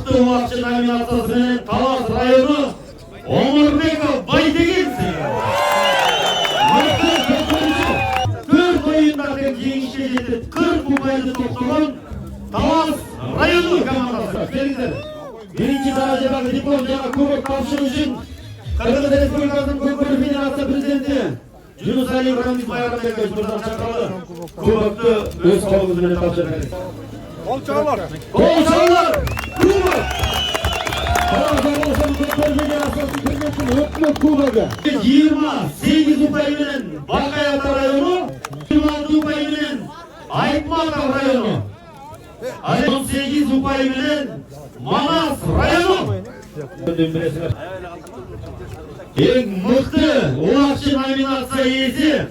мыкты убакчы номинациясы менен Талас району Омурбеков Байдеген төрт оюнда тең жеңишке жетип 40 упайды топтогон Талас району командасы. Келиңиздер. Биринчи даражадагы диплом жана кубок тапшыруу үчүн Кыргыз Республикасынын көккөрү федерация президенти Жунус Алиев Рамиз Байрамбекович мырзаны чакыралы. Кубокты өз колуңуз менен тапшырыңыз. Кол чалар. Кубок. Өкмөт кубогу 28 упай менен Бакай Ата району, 26 упай менен Айтматов району, 18 упай менен Манас району. Эң мыкты улакчы номинация ээси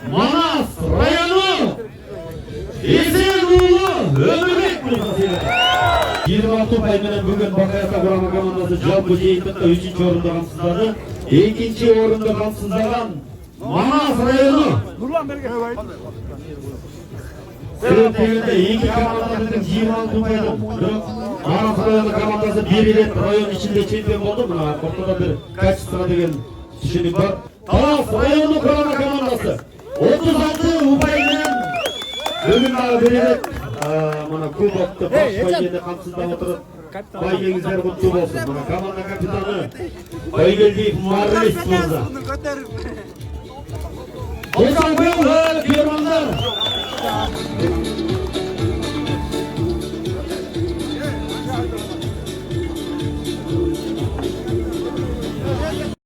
Манас району Эсен уулу Өмүрбек мырза. 26 упай менен бүгүн Бакай Ата курама командасы жалпы жыйынтыкта 3-чү орунду камсыздады. 2-чи орунду камсыздаган Манас району. Нурлан берген. Сырым дегенде 2 командалардын 26 упайдан. Манас району командасы 1 рет район ичинде чемпион болду. Мына ортодо бир качество деген түшүнүк бар. Талас району курама командасы 36 упай менен бүгүн дагы бир рет мына кубокты баш байгенде камсыздап отуруп байгеңиздер куттуу болсун. Мына команда капитаны Байгелдиев Марис мырза.